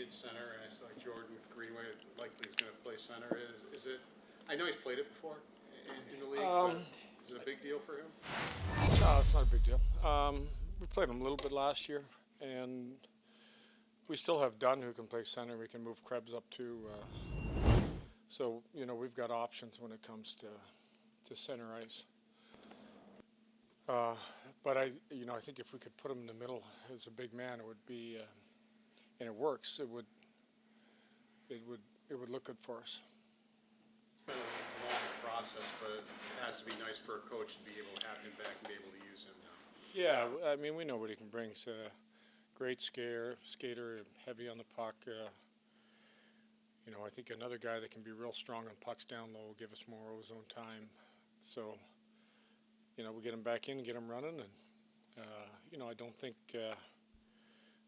needed center, and I saw Jordan Greenway likely is going to play center. Is it? I know he's played it before in the league, but is it a big deal for him? No, it's not a big deal. We played him a little bit last year, and we still have Dunne who can play center. We can move Krebs up too. So we've got options when it comes to center ice. But I think if we could put him in the middle as a big man, it would be, and it works. It would look good for us. It's been a long process, but it has to be nice for a coach to be able to have him back and be able to use him now. Yeah, I mean, we know what he can bring. He's a great skater, heavy on the puck. I think another guy that can be real strong on pucks down low will give us more ozone time. So, we get him back in and get him running. And, I don't think,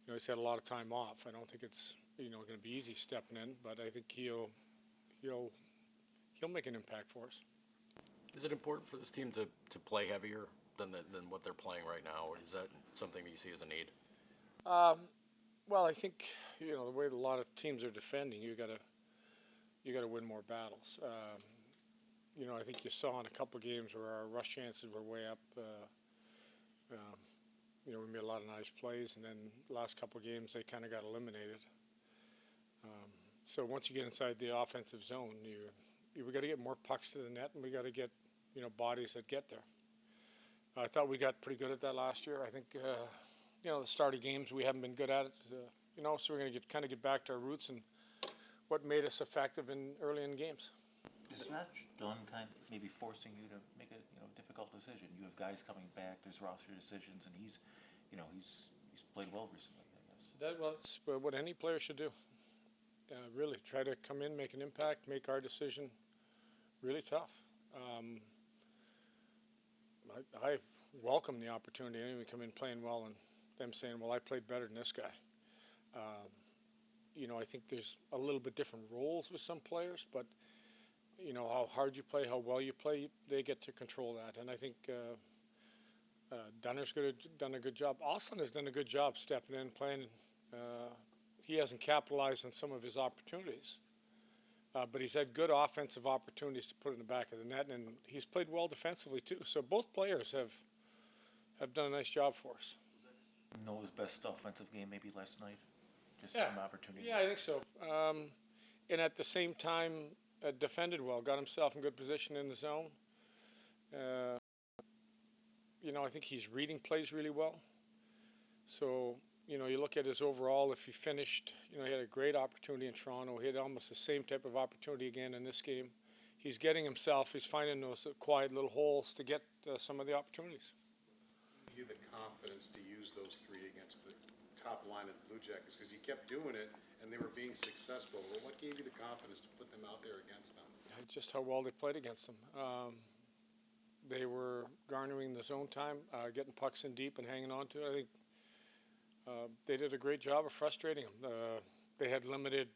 he's had a lot of time off. I don't think it's, going to be easy stepping in, but I think he'll make an impact for us. Is it important for this team to play heavier than what they're playing right now, or is that something that you see as a need? Well, I think the way a lot of teams are defending, you got to win more battles. I think you saw in a couple of games where our rush chances were way up. We made a lot of nice plays, and then the last couple of games they kind of got eliminated. So once you get inside the offensive zone, we got to get more pucks to the net, and we got to get bodies that get there. I thought we got pretty good at that last year. I think the start of games we haven't been good at it. So we're going to get back to our roots and what made us effective early in games. Is that Dunne kind of maybe forcing you to make a difficult decision? You have guys coming back. There's roster decisions, and he's played well recently, I guess. That's what any player should do. Really try to come in, make an impact, make our decision really tough. I welcome the opportunity. Anyway, come in playing well and them saying, "Well, I played better than this guy." I think there's a little bit different roles with some players, but how hard you play, how well you play, they get to control that. And I think Dunner's done a good job. Ostlund has done a good job stepping in and playing. He hasn't capitalized on some of his opportunities, but he's had good offensive opportunities to put in the back of the net, and he's played well defensively too. So both players have done a nice job for us. Noah's best offensive game maybe last night? Just Yeah. some opportunity. Yeah, I think so. And at the same time, defended well, got himself in good position in the zone. I think he's reading plays really well. So, you look at his overall, if he finished, he had a great opportunity in Toronto. He had almost the same type of opportunity again in this game. He's finding those quiet little holes to get some of the opportunities. Give you the confidence to use those three against the top line of the Blue Jackets, because you kept doing it and they were being successful. Well, what gave you the confidence to put them out there against them? Just how well they played against them. They were garnering the zone time, getting pucks in deep and hanging on to it. I think they did a great job of frustrating them. They had limited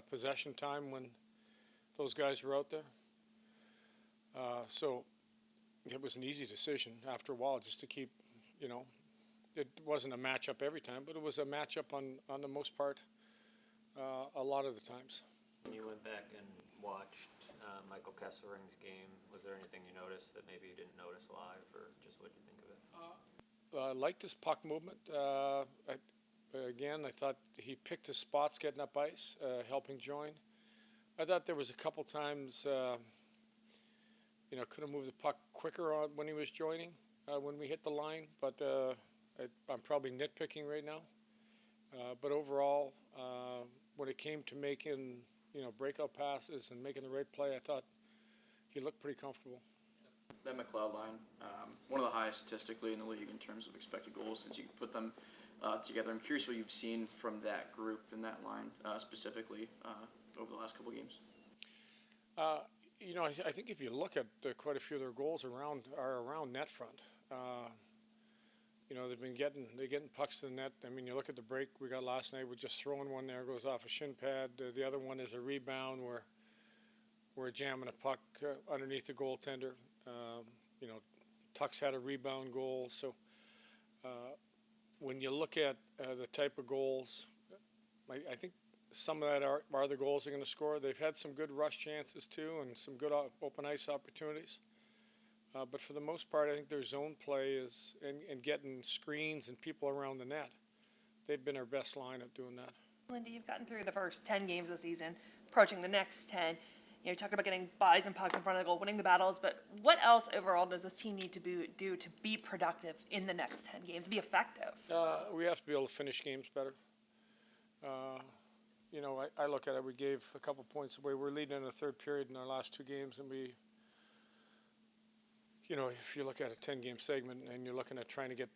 possession time when those guys were out there. So it was an easy decision after a while just to keep, it wasn't a matchup every time, but it was a matchup on the most part a lot of the times. When you went back and watched Michael Kesselring's game, was there anything you noticed that maybe you didn't notice live, or just what did you think of it? I liked his puck movement. I thought he picked his spots getting up ice, helping join. I thought there was a couple times, could have moved the puck quicker on when he was joining, when we hit the line. But I'm probably nitpicking right now. But overall, when it came to making, breakout passes and making the right play, I thought he looked pretty comfortable. That McLeod line, one of the highest statistically in the league in terms of expected goals since you put them together. I'm curious what you've seen from that group and that line specifically over the last couple of games. I think if you look at quite a few of their goals are around net front. They're getting pucks to the net. I mean, you look at the break we got last night. We're just throwing one there, goes off a shin pad. The other one is a rebound where we're jamming a puck underneath the goaltender. Tuck's had a rebound goal. So when you look at the type of goals, I think some of that are the goals they're going to score. They've had some good rush chances too, and some good open ice opportunities. But for the most part, I think their zone play is and getting screens and people around the net. They've been our best line at doing that. Lindy, you've gotten through the first 10 games of the season, approaching the next 10. You talk about getting bodies and pucks in front of the goal, winning the battles, but what else overall does this team need to do to be productive in the next 10 games, be effective? We have to be able to finish games better. I look at it, we gave a couple points away. We're leading in the third period in our last 2 games, and if you look at a 10-game segment and you're looking at trying to get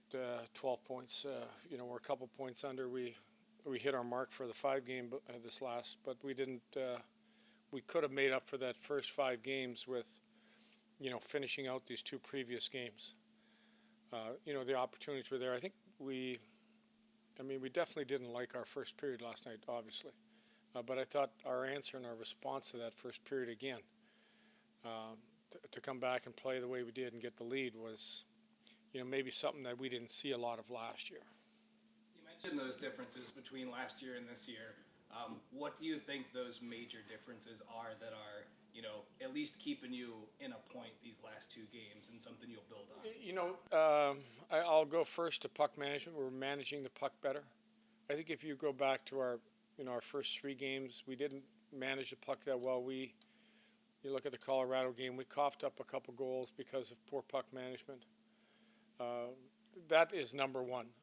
12 points, we're a couple points under. We hit our mark for the 5-game this last, but we didn't. We could have made up for that first 5 games with, finishing out these 2 previous games. The opportunities were there. I think we definitely didn't like our first period last night, obviously. But I thought our answer and our response to that first period again, to come back and play the way we did and get the lead was, maybe something that we didn't see a lot of last year. You mentioned those differences between last year and this year. What do you think those major differences are that are, at least keeping you in a point these last 2 games and something you'll build on? I'll go first to puck management. We're managing the puck better. I think if you go back to our first 3 games, we didn't manage the puck that well. You look at the Colorado game, we coughed up a couple goals because of poor puck management. That is number one.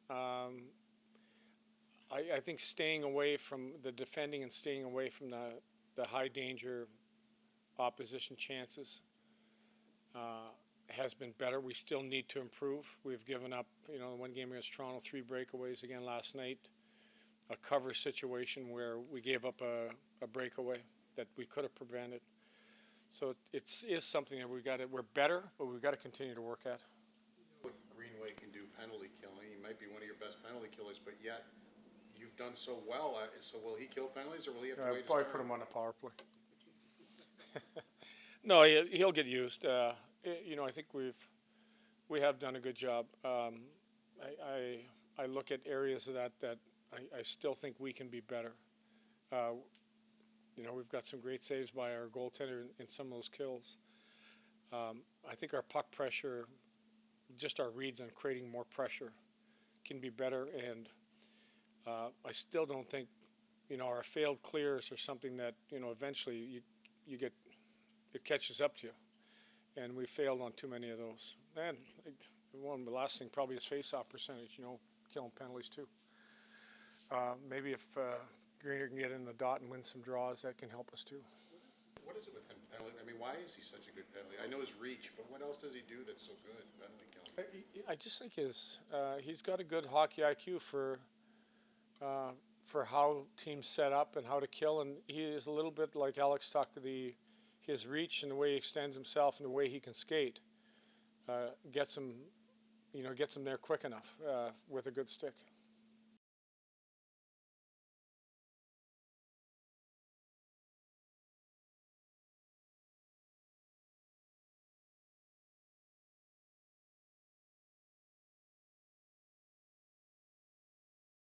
I think staying away from the defending and staying away from the high danger opposition chances has been better. We still need to improve. We've given up, one game against Toronto, 3 breakaways again last night. A cover situation where we gave up a breakaway that we could have prevented. So it is something that we're better, but we've got to continue to work at. What Greenway can do penalty killing. He might be one of your best penalty killers, but yet you've done so well. So will he kill penalties, or will he have to wait his Probably turn? put him on a power play. No, he'll get used. I think we have done a good job. I look at areas of that I still think we can be better. We've got some great saves by our goaltender in some of those kills. I think our puck pressure, just our reads on creating more pressure, can be better. And I still don't think, our failed clears are something that, eventually you get, it catches up to you. And we failed on too many of those. And the last thing probably is face-off percentage, killing penalties too. Maybe if Greener can get in the dot and win some draws, that can help us too. What is it with him penalty? Why is he such a good penalty? I know his reach, but what else does he do that's so good penalty killing? I just think he's got a good hockey IQ for how teams set up and how to kill, and he is a little bit like Alex Tuck. His reach and the way he extends himself and the way he can skate gets him there quick enough with a good stick.